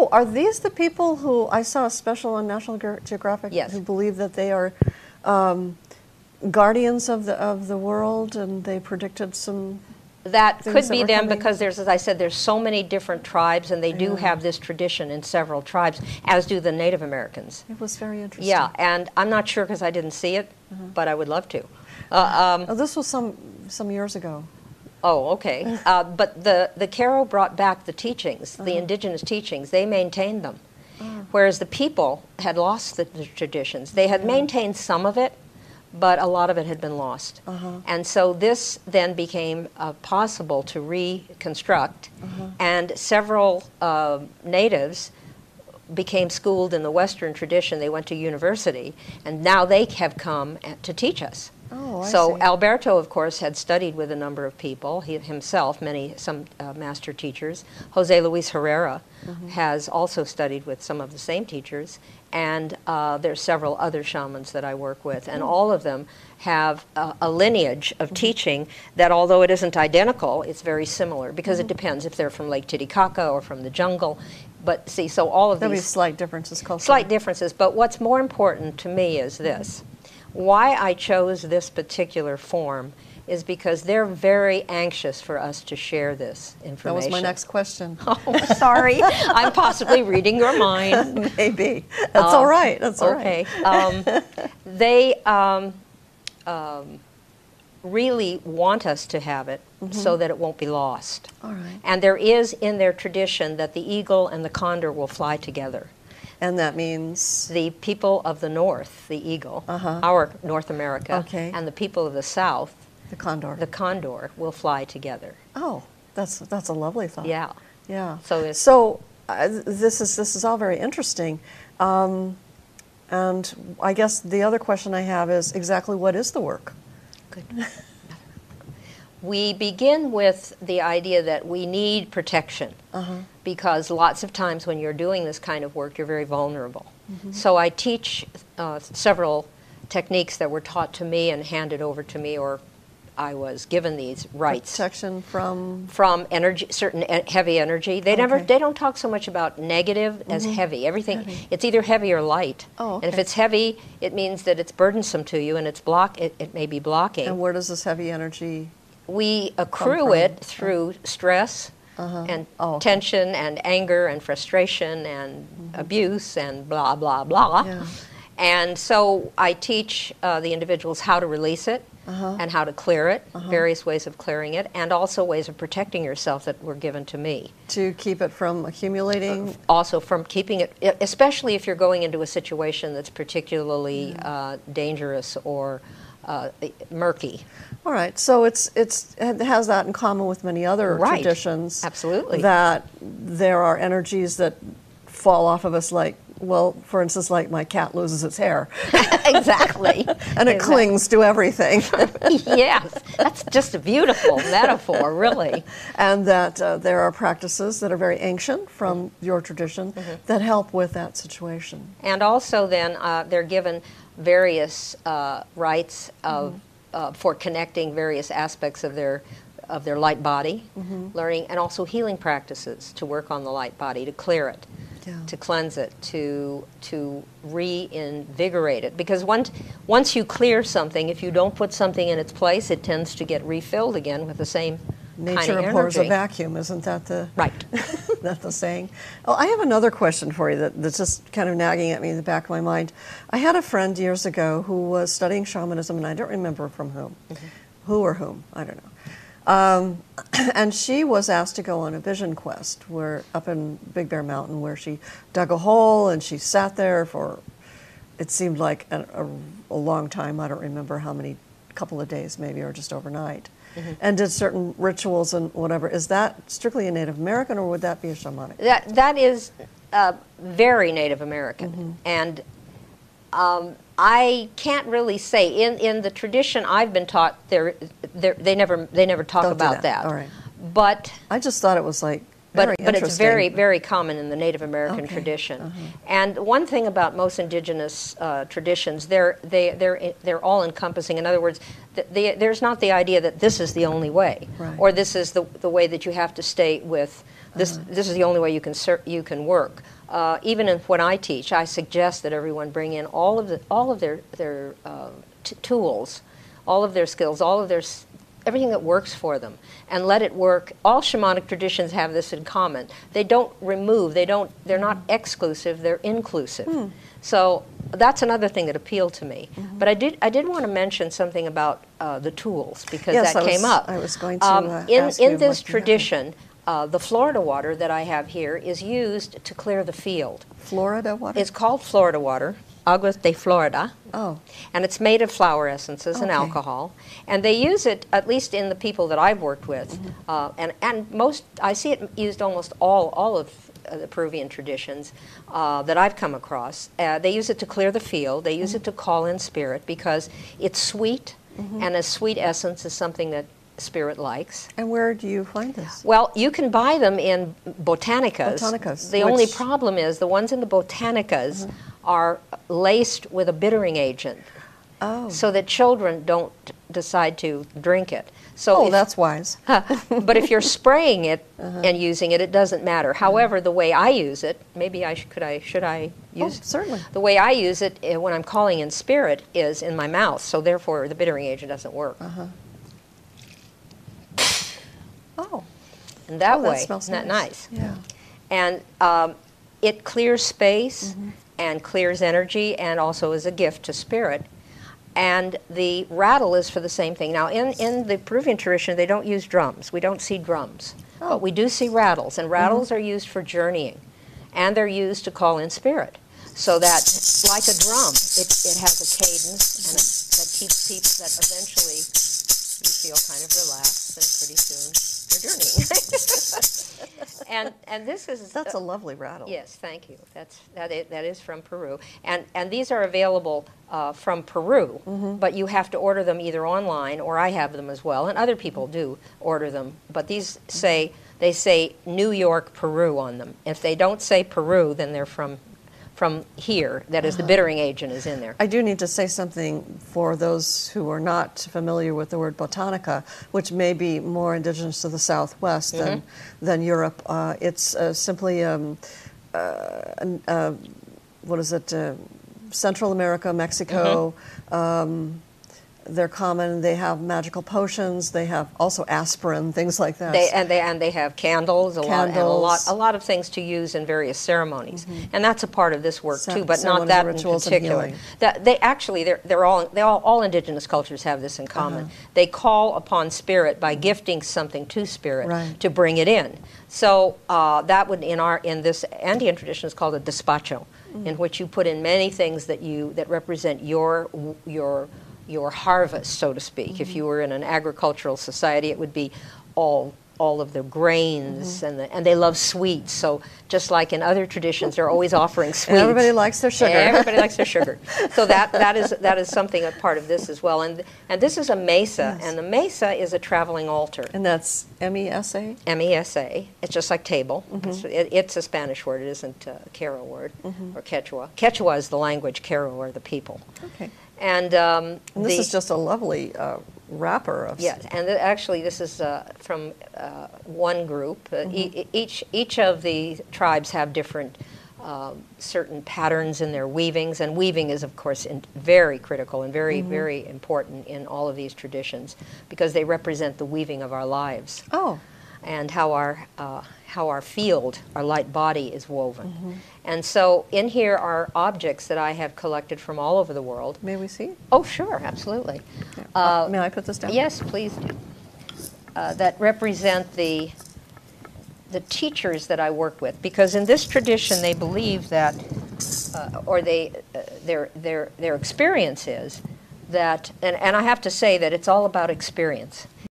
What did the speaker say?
So are these the people who, I saw a special on National Geographic, Yes. who believe that they are guardians of the world, and they predicted some That things could that be were them coming? because there's, as I said, there's so many different tribes, and they do have this tradition in several tribes, as do the Native Americans. It was very interesting. Yeah, and I'm not sure because I didn't see it, but I would love to. Oh, this was some years ago. Oh, okay. But the Karo brought back the teachings, the indigenous teachings. They maintained them, whereas the people had lost the traditions. They had maintained some of it, but a lot of it had been lost. And so this then became possible to reconstruct, and several natives became schooled in the Western tradition. They went to university, and now they have come to teach us. Oh, I So see. Alberto, of course, had studied with a number of people, he himself, some master teachers. Jose Luis Herrera has also studied with some of the same teachers, and there's several other shamans that I work with, and all of them have a lineage of teaching that, although it isn't identical, it's very similar, because it depends if they're from Lake Titicaca or from the jungle. But see, so all of There'll be these slight differences culturally. slight differences, but what's more important to me is this. Why I chose this particular form is because they're very anxious for us to share this information. That was my next question. Oh, sorry. I'm possibly reading your mind. Maybe. That's all right. That's all right. Okay. They really want us to have it so that it won't be lost. All right. And there is in their tradition that the eagle and the condor will fly together. And that means? The people of the north, the eagle, our North America, and the people of the south, the condor will fly together. Oh, that's a lovely thought. Yeah. Yeah. So this is all very interesting. And I guess the other question I have is exactly what is the work? Good. We begin with the idea that we need protection because lots of times when you're doing this kind of work, you're very vulnerable. So I teach several techniques that were taught to me and handed over to me, or I was given these rights. Protection from energy, certain heavy energy. They don't talk so much about negative as heavy. Everything it's either heavy or light. Oh, okay. And if it's heavy, it means that it's burdensome to you, and it may be blocking. And where does this heavy energy? We accrue it through stress and tension and anger and frustration and abuse and blah, blah, blah. Yeah. And so I teach the individuals how to release it and how to clear it, various ways of clearing it, and also ways of protecting yourself that were given to me. To keep it from accumulating? Also from keeping it, especially if you're going into a situation that's particularly dangerous or murky. All right, so it has that in common with many other traditions. Absolutely. That there are energies that fall off of us, like, well, for instance, like my cat loses its hair. Exactly. And it clings to everything. Yes, that's just a beautiful metaphor, really. And that there are practices that are very ancient from your tradition that help with that situation. And also then they're given various rights for connecting various aspects of their light body, learning, and also healing practices to work on the light body, to clear it, to cleanse it, to reinvigorate it. Because once you clear something, if you don't put something in its place, it tends to get refilled again with the same kind of Nature energy. abhors a vacuum, isn't that the that's the saying? Oh, I have another question for you that's just kind of nagging at me in the back of my mind. I had a friend years ago who was studying shamanism, and I don't remember from whom, who or whom, I don't know. And she was asked to go on a vision quest up in Big Bear Mountain, where she dug a hole and she sat there for, it seemed like a long time. I don't remember how many, couple of days maybe, or just overnight, and did certain rituals and whatever. Is that strictly a Native American, or would that be a shamanic? That is very Native American, and I can't really say in the tradition I've been taught. They never talk about that. All right. But I just thought it was like but it's very, very common in the Native American tradition. And one thing about most indigenous traditions, they're all encompassing. In other words, there's not the idea that this is the only way, or this is the way that you have to stay with. This is the only way you can work. even when I teach, I suggest that everyone bring in all of their tools, all of their skills, everything that works for them, and let it work. All shamanic traditions have this in common. They don't remove, they're not exclusive, they're inclusive. So that's another thing that appealed to me. But I did want to mention something about the tools, because yes, that came up. I was going to ask you in this what you tradition, the Florida water that I have here is used to clear the field. Florida water? It's called Florida water, Agua de Florida. Oh. And it's made of flower essences and alcohol. And they use it, at least in the people that I've worked with, and most, I see it used almost all of the Peruvian traditions that I've come across. They use it to clear the field. They use it to call in spirit, because it's sweet, and a sweet essence is something that spirit likes. And where do you find this? Well, you can buy them in botanicas. The only problem is the ones in the botanicas are laced with a bittering agent, so that children don't decide to drink it. So that's wise. But if you're spraying it and using it, it doesn't matter. However, the way I use it, maybe should I use? Certainly. The way I use it when I'm calling in spirit is in my mouth. So therefore, the bittering agent doesn't work. Oh. And that way, that smells isn't that nice? Yeah. And it clears space and clears energy, and also is a gift to spirit. And the rattle is for the same thing. Now, in the Peruvian tradition, they don't use drums. We don't see drums. But we do see rattles, and rattles are used for journeying, and they're used to call in spirit. So that, like a drum, it has a cadence, and that keeps people, that eventually you feel kind of relaxed, and pretty soon you're journeying. and this is... That's a lovely rattle. Yes, thank you. That is from Peru. And these are available from Peru, but you have to order them either online, or I have them as well, and other people do order them. But these say New York, Peru on them. If they don't say Peru, then they're from here. That is, the bittering agent is in there. I do need to say something for those who are not familiar with the word botanica, which may be more indigenous to the Southwest than Europe. It's simply, what is it, Central America, Mexico. They're common. They have magical potions. They have also aspirin, things like that. They have candles, a lot of things to use in various ceremonies, and that's a part of this work too, but not that in particular. All indigenous cultures have this in common. They call upon spirit by gifting something to spirit to bring it in. So that would in this Andean tradition is called a despacho, in which you put in many things that represent your harvest, so to speak. If you were in an agricultural society, it would be all of the grains, and they love sweets. So just like in other traditions, they're always offering sweets. And everybody likes their sugar. Everybody likes their sugar. So that is something, a part of this as well. And this is a mesa, and the mesa is a traveling altar. And that's M-E-S-A? M-E-S-A. It's just like table. It's a Spanish word. It isn't a Quechua word, or Quechua. Quechua is the language. Quechua are the people. Okay. And this is just a lovely wrapper. Yes, and actually this is from one group. Each of the tribes have different certain patterns in their weavings, and weaving is, of course, very critical and very, very important in all of these traditions, because they represent the weaving of our lives. Oh. And how our field, our light body, is woven. And so in here are objects that I have collected from all over the world. May we see? Oh, sure, absolutely. May I put this down? Yes, please do. That represent the teachers that I work with, because in this tradition they believe that, their experience is that, and I have to say that it's all about experience.